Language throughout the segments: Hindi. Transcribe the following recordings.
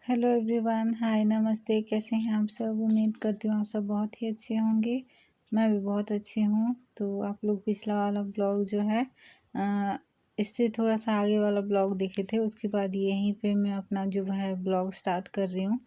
हेलो एवरीवन, हाय, नमस्ते। कैसे हैं आप सब? उम्मीद करती हूँ आप सब बहुत ही अच्छे होंगे। मैं भी बहुत अच्छी हूँ। तो आप लोग पिछला वाला ब्लॉग जो है इससे थोड़ा सा आगे वाला ब्लॉग देखे थे, उसके बाद यहीं पे मैं अपना जो है ब्लॉग स्टार्ट कर रही हूँ।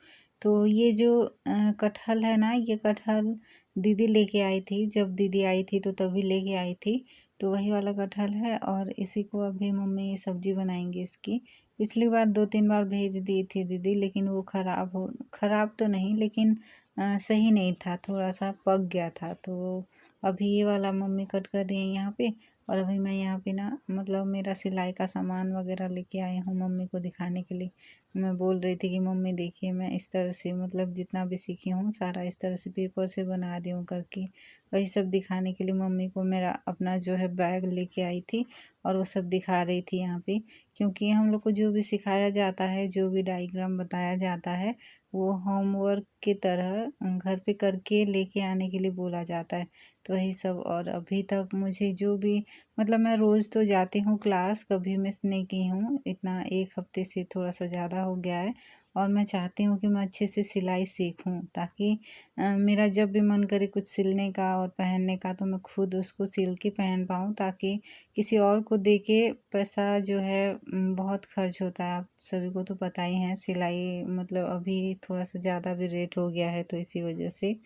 तो ये जो कटहल है ना, ये कटहल दीदी लेके आई थी। जब दीदी आई थी तो तभी लेके आई थी। तो वही वाला कटहल है और इसी को अभी मम्मी सब्जी बनाएंगे इसकी। पिछली बार 2-3 बार भेज दी थी दीदी, लेकिन वो ख़राब तो नहीं, लेकिन सही नहीं था, थोड़ा सा पक गया था। तो अभी ये वाला मम्मी कट कर रही है यहाँ पे। और अभी मैं यहाँ पे ना, मतलब मेरा सिलाई का सामान वगैरह लेके आई हूँ मम्मी को दिखाने के लिए। मैं बोल रही थी कि मम्मी देखिए, मैं इस तरह से, मतलब जितना भी सीखी हूँ सारा इस तरह से पेपर से बना रही हूँ करके। वही सब दिखाने के लिए मम्मी को मेरा अपना जो है बैग लेके आई थी और वो सब दिखा रही थी यहाँ पे। क्योंकि हम लोग को जो भी सिखाया जाता है, जो भी डायग्राम बताया जाता है, वो होमवर्क की तरह घर पे करके लेके आने के लिए बोला जाता है। तो वही सब। और अभी तक मुझे जो भी, मतलब मैं रोज़ तो जाती हूँ क्लास, कभी मिस नहीं की हूँ। इतना 1 हफ्ते से थोड़ा सा ज़्यादा हो गया है। और मैं चाहती हूँ कि मैं अच्छे से सिलाई सीखूँ, ताकि मेरा जब भी मन करे कुछ सिलने का और पहनने का, तो मैं खुद उसको सिल के पहन पाऊँ। ताकि किसी और को दे के पैसा जो है बहुत खर्च होता है, आप सभी को तो पता ही है। सिलाई मतलब अभी थोड़ा सा ज़्यादा भी रेट हो गया है, तो इसी वजह से।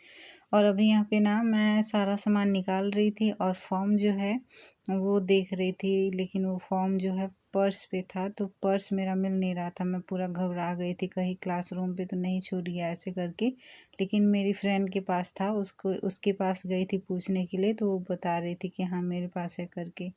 और अभी यहाँ पे ना मैं सारा सामान निकाल रही थी और फॉर्म जो है वो देख रही थी, लेकिन वो फॉर्म जो है पर्स पे था, तो पर्स मेरा मिल नहीं रहा था। मैं पूरा घबरा गई थी, कहीं क्लासरूम पे तो नहीं छूट गया ऐसे करके। लेकिन मेरी फ्रेंड के पास था, उसके पास गई थी पूछने के लिए, तो वो बता रही थी कि हाँ मेरे पास है करके।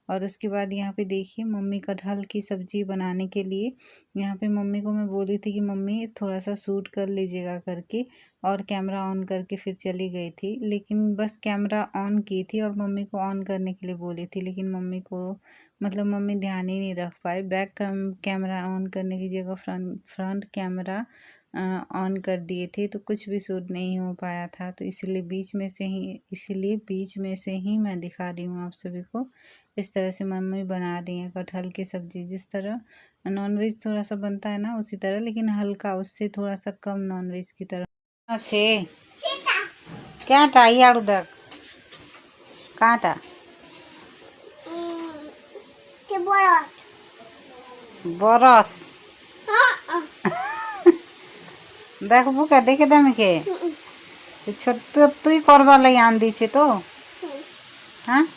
और उसके बाद यहाँ पे देखिए, मम्मी कटहल की सब्ज़ी बनाने के लिए यहाँ पे मम्मी को मैं बोली थी कि मम्मी थोड़ा सा शूट कर लीजिएगा करके, और कैमरा ऑन करके फिर चली गई थी। लेकिन बस कैमरा ऑन की थी और मम्मी को ऑन करने के लिए बोली थी, लेकिन मम्मी को, मतलब मम्मी ध्यान ही नहीं रख पाई। बैक कैमरा ऑन करने की जगह फ्रंट कैमरा ऑन कर दिए थे, तो कुछ भी शूट नहीं हो पाया था। तो इसीलिए बीच में से ही मैं दिखा रही हूँ आप सभी को। इस तरह से मम्मी बना रही हैं कटहल की सब्ज़ी। जिस तरह नॉनवेज थोड़ा सा बनता है ना, उसी तरह, लेकिन हल्का, उससे थोड़ा सा कम नॉनवेज की तरह। अच्छे क्या यार उधर काटा बरस देखबू के देखे देम के छोट तुई करवा लई आन दी छे तो। हाँ,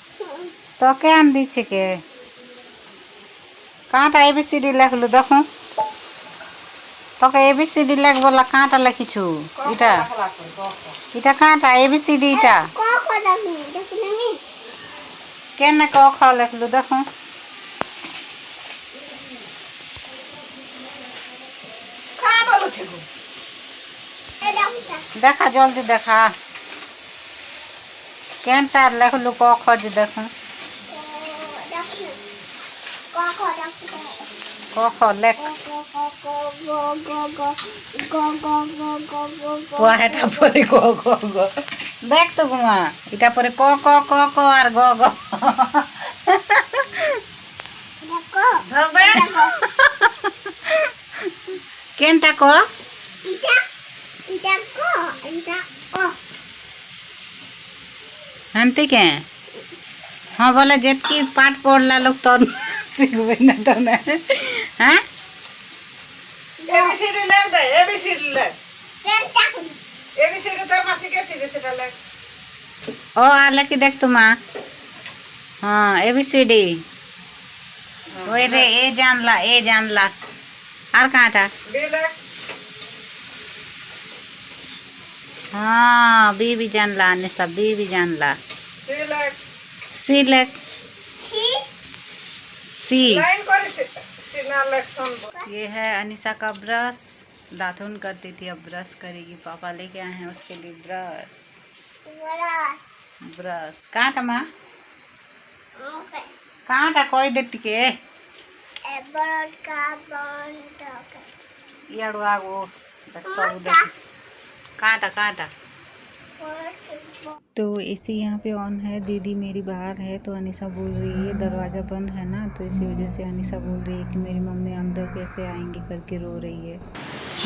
तो के आन दी छे के काटा एबीसीडी लेखलु देखूँ तो के एबीसीडी लेख बोला काटा लिखिछु इटा इटा काटा एबीसीडी इटा केने क ख लेखलु देखूँ देखा जल्दी देखा केनटा लेखलु क ख जे देखूँ क ख लेख पुआ हेटा परे ग ग ग देख तो गुमा इटा परे क क क क और ग ग केनटा क हंती के हाँ बोले जेतकी पाठ पढ़ला लोग तो सीखबे ना तो ना। हाँ एबीसीडी ले दे एबीसीडी ले एबीसीडी तो मासी के सीधे से ले ओ आले की देख तुम। हाँ एबीसीडी ओए रे ए जानला और काटा हाँ बी भी जानला ने सब बी भी जानला सिलेक्ट सी। ये है अनीसा का ब्रश, दातुन करती थी, अब ब्रश करेगी। पापा लेके आए हैं उसके लिए ब्रश काटा माँ काटा कोई देती के याडू आगो सब देख काटा तो एसी यहाँ पे ऑन है। दीदी मेरी बाहर है, तो अनीसा बोल रही है दरवाज़ा बंद है ना, तो इसी वजह से अनीसा बोल रही है कि मेरी मम्मी अंदर कैसे आएंगी करके रो रही है। ए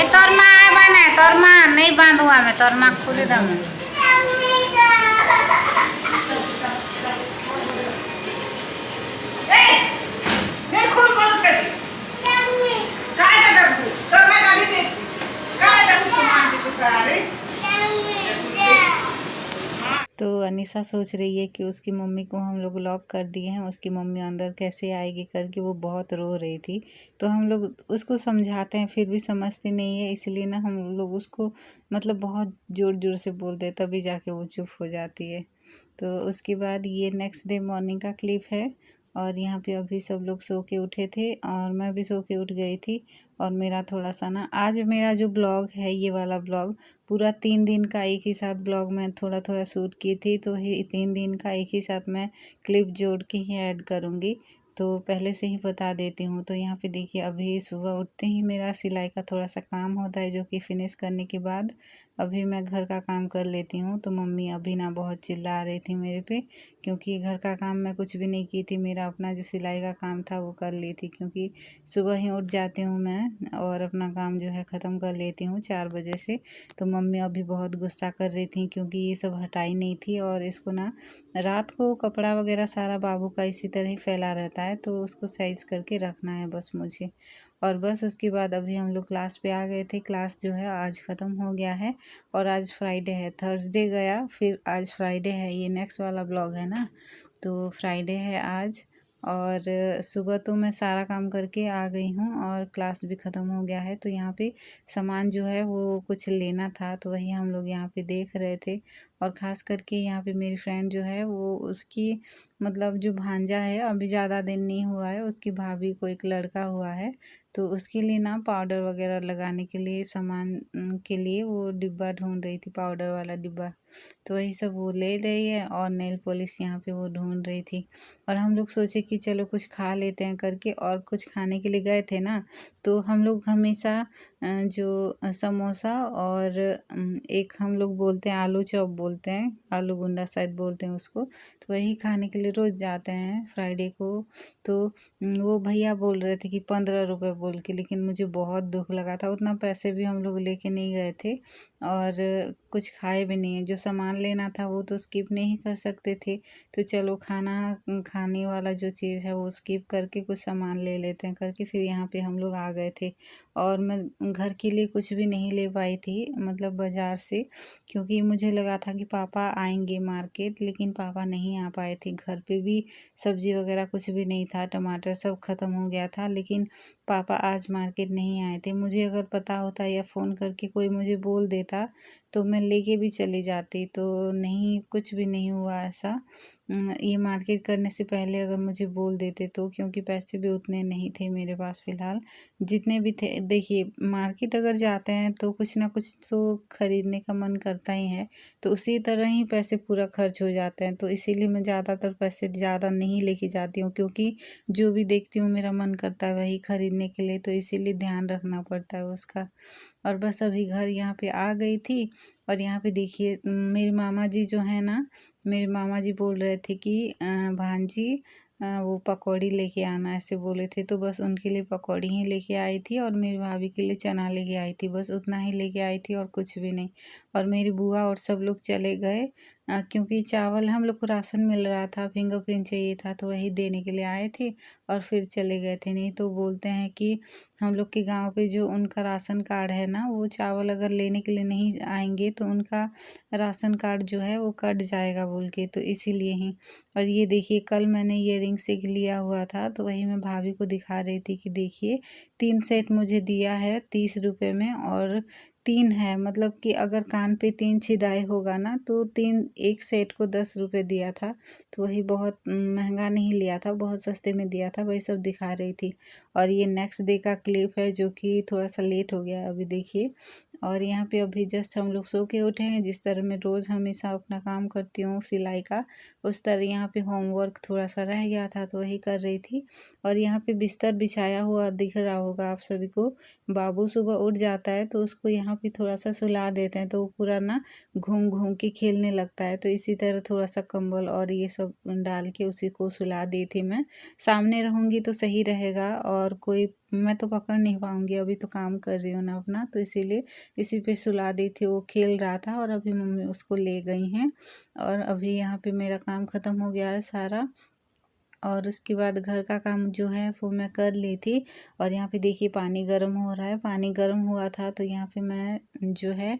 तोर माँ आए बना तोर माँ नहीं बांधुआ में तोर माँ खुले दम तो अनीशा सोच रही है कि उसकी मम्मी को हम लोग लॉक कर दिए हैं, उसकी मम्मी अंदर कैसे आएगी करके वो बहुत रो रही थी। तो हम लोग उसको समझाते हैं फिर भी समझती नहीं है, इसलिए ना हम लोग उसको मतलब बहुत ज़ोर ज़ोर से बोलते हैं तभी जाके वो चुप हो जाती है। तो उसके बाद ये नेक्स्ट डे मॉर्निंग का क्लिप है और यहाँ पे अभी सब लोग सो के उठे थे और मैं भी सो के उठ गई थी। और मेरा थोड़ा सा ना आज मेरा जो ब्लॉग है ये वाला ब्लॉग पूरा 3 दिन का एक ही साथ ब्लॉग मैं थोड़ा थोड़ा शूट की थी, तो ये 3 दिन का एक ही साथ मैं क्लिप जोड़ के ही ऐड करूँगी। तो पहले से ही बता देती हूँ। तो यहाँ पे देखिए अभी सुबह उठते ही मेरा सिलाई का थोड़ा सा काम होता है, जो कि फिनिश करने के बाद अभी मैं घर का काम कर लेती हूँ। तो मम्मी अभी ना बहुत चिल्ला रही थी मेरे पे, क्योंकि घर का काम मैं कुछ भी नहीं की थी, मेरा अपना जो सिलाई का काम था वो कर ली थी, क्योंकि सुबह ही उठ जाती हूँ मैं और अपना काम जो है ख़त्म कर लेती हूँ 4 बजे से। तो मम्मी अभी बहुत गुस्सा कर रही थी, क्योंकि ये सब हटाई नहीं थी और इसको ना रात को कपड़ा वगैरह सारा बाबू का इसी तरह ही फैला रहता है, तो उसको साइज़ करके रखना है बस मुझे। और बस उसके बाद अभी हम लोग क्लास पे आ गए थे। क्लास जो है आज ख़त्म हो गया है और आज फ्राइडे है, थर्सडे गया फिर आज फ्राइडे है, ये नेक्स्ट वाला ब्लॉग है ना, तो फ्राइडे है आज। और सुबह तो मैं सारा काम करके आ गई हूँ और क्लास भी ख़त्म हो गया है। तो यहाँ पे सामान जो है वो कुछ लेना था, तो वही हम लोग यहाँ पे देख रहे थे। और ख़ास करके यहाँ पे मेरी फ्रेंड जो है वो उसकी मतलब जो भांजा है अभी ज़्यादा दिन नहीं हुआ है, उसकी भाभी को एक लड़का हुआ है, तो उसके लिए ना पाउडर वगैरह लगाने के लिए सामान के लिए वो डिब्बा ढूंढ रही थी, पाउडर वाला डिब्बा। तो वही सब वो ले रही है और नेल पॉलिश यहाँ पे वो ढूंढ रही थी। और हम लोग सोचे कि चलो कुछ खा लेते हैं करके, और कुछ खाने के लिए गए थे ना, तो हम लोग हमेशा जो समोसा और एक हम लोग बोलते हैं आलू चॉप बोलते हैं, आलू गुंडा शायद बोलते हैं उसको, तो वही खाने के लिए रोज़ जाते हैं फ्राइडे को। तो वो भैया बोल रहे थे कि 15 रुपये बोल के, लेकिन मुझे बहुत दुख लगा था, उतना पैसे भी हम लोग लेके नहीं गए थे और कुछ खाए भी नहीं है। जो सामान लेना था वो तो स्किप नहीं कर सकते थे, तो चलो खाना खाने वाला जो चीज़ है वो स्किप करके कुछ सामान ले लेते हैं करके फिर यहाँ पे हम लोग आ गए थे। और मैं घर के लिए कुछ भी नहीं ले पाई थी मतलब बाज़ार से, क्योंकि मुझे लगा था कि पापा आएंगे मार्केट, लेकिन पापा नहीं आ पाए थे। घर पे भी सब्ज़ी वगैरह कुछ भी नहीं था, टमाटर सब ख़त्म हो गया था, लेकिन पापा आज मार्केट नहीं आए थे। मुझे अगर पता होता या फ़ोन करके कोई मुझे बोल देता तो मैं लेके भी चली जाती, तो नहीं, कुछ भी नहीं हुआ ऐसा। ये मार्केट करने से पहले अगर मुझे बोल देते तो, क्योंकि पैसे भी उतने नहीं थे मेरे पास फ़िलहाल, जितने भी थे। देखिए मार्केट अगर जाते हैं तो कुछ ना कुछ तो ख़रीदने का मन करता ही है, तो उसी तरह ही पैसे पूरा खर्च हो जाते हैं। तो इसीलिए मैं ज़्यादातर पैसे ज़्यादा नहीं लेके जाती हूँ, क्योंकि जो भी देखती हूँ मेरा मन करता है वही ख़रीदने के लिए, तो इसीलिए ध्यान रखना पड़ता है उसका। और बस अभी घर यहाँ पे आ गई थी और यहाँ पे देखिए मेरे मामा जी जो है ना, मेरे मामा जी बोल रहे थे कि भांजी वो पकौड़ी लेके आना, ऐसे बोले थे, तो बस उनके लिए पकौड़ी ही लेके आई थी और मेरी भाभी के लिए चना लेके आई थी, बस उतना ही लेके आई थी और कुछ भी नहीं। और मेरी बुआ और सब लोग चले गए, क्योंकि चावल हम लोग को राशन मिल रहा था, फिंगरप्रिंट चाहिए था, तो वही देने के लिए आए थे और फिर चले गए थे। नहीं तो बोलते हैं कि हम लोग के गांव पे जो उनका राशन कार्ड है ना, वो चावल अगर लेने के लिए नहीं आएंगे तो उनका राशन कार्ड जो है वो कट जाएगा बोल के, तो इसीलिए ही। और ये देखिए कल मैंने इयररिंग्स एक लिया हुआ था, तो वही मैं भाभी को दिखा रही थी कि देखिए 3 सेट मुझे दिया है 30 रुपये में, और 3 है, मतलब कि अगर कान पे 3 छिदाई होगा ना तो 3 एक सेट को 10 रुपये दिया था। तो वही बहुत महंगा नहीं लिया था, बहुत सस्ते में दिया था, वही सब दिखा रही थी। और ये नेक्स्ट डे का क्लिप है जो कि थोड़ा सा लेट हो गया है अभी देखिए। और यहाँ पे अभी जस्ट हम लोग सो के उठे हैं। जिस तरह मैं रोज़ हमेशा अपना काम करती हूँ सिलाई का, उस तरह यहाँ पे होमवर्क थोड़ा सा रह गया था तो वही कर रही थी। और यहाँ पे बिस्तर बिछाया हुआ दिख रहा होगा आप सभी को। बाबू सुबह उठ जाता है तो उसको यहाँ पे थोड़ा सा सुला देते हैं, तो वो पूरा ना घूम घूम के खेलने लगता है। तो इसी तरह थोड़ा सा कंबल और ये सब डाल के उसी को सुला दी थी मैं। सामने रहूँगी तो सही रहेगा, और कोई मैं तो पकड़ नहीं पाऊँगी, अभी तो काम कर रही हूँ ना अपना, तो इसीलिए इसी पे सुला दी थी। वो खेल रहा था और अभी मम्मी उसको ले गई हैं। और अभी यहाँ पे मेरा काम ख़त्म हो गया है सारा, और उसके बाद घर का काम जो है वो मैं कर ली थी। और यहाँ पे देखिए पानी गर्म हो रहा है। पानी गर्म हुआ था तो यहाँ पे मैं जो है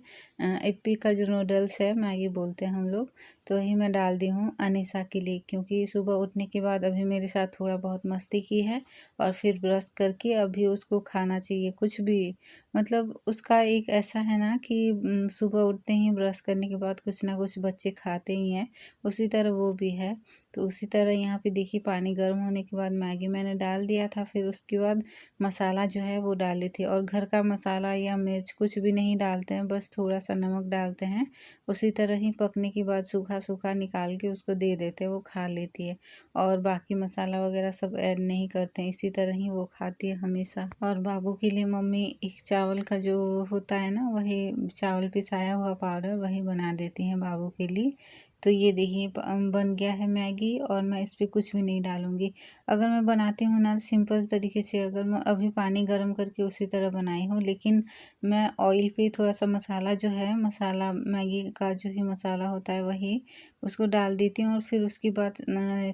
इप्पी का जो नूडल्स है, मैगी बोलते हैं हम लोग, तो वही मैं डाल दी हूँ अनीसा के लिए, क्योंकि सुबह उठने के बाद अभी मेरे साथ थोड़ा बहुत मस्ती की है। और फिर ब्रश करके अभी उसको खाना चाहिए कुछ भी, मतलब उसका एक ऐसा है ना कि सुबह उठते ही ब्रश करने के बाद कुछ ना कुछ बच्चे खाते ही हैं, उसी तरह वो भी है। तो उसी तरह यहाँ पे देखिए पानी गर्म होने के बाद मैगी मैंने डाल दिया था। फिर उसके बाद मसाला जो है वो डाली थी, और घर का मसाला या मिर्च कुछ भी नहीं डालते हैं, बस थोड़ा सा नमक डालते हैं। उसी तरह ही पकने के बाद सूखा सूखा निकाल के उसको दे देते हैं, वो खा लेती है। और बाकी मसाला वगैरह सब ऐड नहीं करते हैं, इसी तरह ही वो खाती है हमेशा। और बाबू के लिए मम्मी एक चावल का जो होता है ना, वही चावल पिसाया हुआ पाउडर वही बना देती हैं बाबू के लिए। तो ये देखिए बन गया है मैगी, और मैं इस पर कुछ भी नहीं डालूँगी। अगर मैं बनाती हूँ ना सिंपल तरीके से, अगर मैं अभी पानी गर्म करके उसी तरह बनाई हूँ, लेकिन मैं ऑयल पे थोड़ा सा मसाला जो है, मसाला मैगी का जो ही मसाला होता है वही उसको डाल देती हूँ, और फिर उसके बाद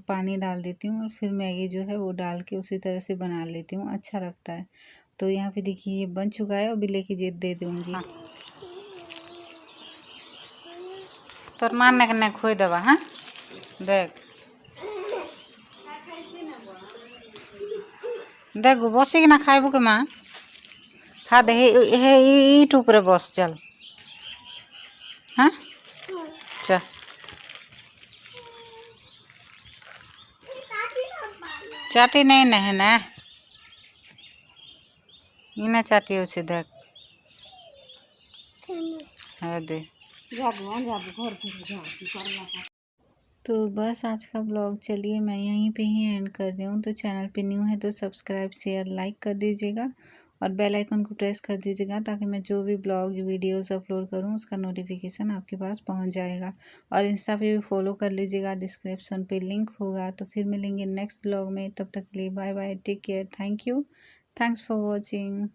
पानी डाल देती हूँ, और फिर मैगी जो है वो डाल के उसी तरह से बना लेती हूँ, अच्छा लगता है। तो यहाँ पे देखिए ये बन चुका है, अभी लेके दे दूँगी। हाँ। तोर मान ने खोई देवा। हाँ देख देख बसिक ना खाइबू के माँ खा दे हे ईट ऊपर बस चल। हाँ चल चाटी नहीं न है ना, इना चाटी हो देख है दे। तो बस आज का ब्लॉग चलिए मैं यहीं पे ही एंड कर रही हूँ। तो चैनल पे न्यू है तो सब्सक्राइब शेयर लाइक कर दीजिएगा, और बेल आइकन को प्रेस कर दीजिएगा, ताकि मैं जो भी ब्लॉग वीडियोस अपलोड करूँ उसका नोटिफिकेशन आपके पास पहुँच जाएगा। और इंस्टा पे भी फॉलो कर लीजिएगा, डिस्क्रिप्शन पे लिंक होगा। तो फिर मिलेंगे नेक्स्ट ब्लॉग में, तब तक के लिए bye bye, take care, thank you, thanks for watching.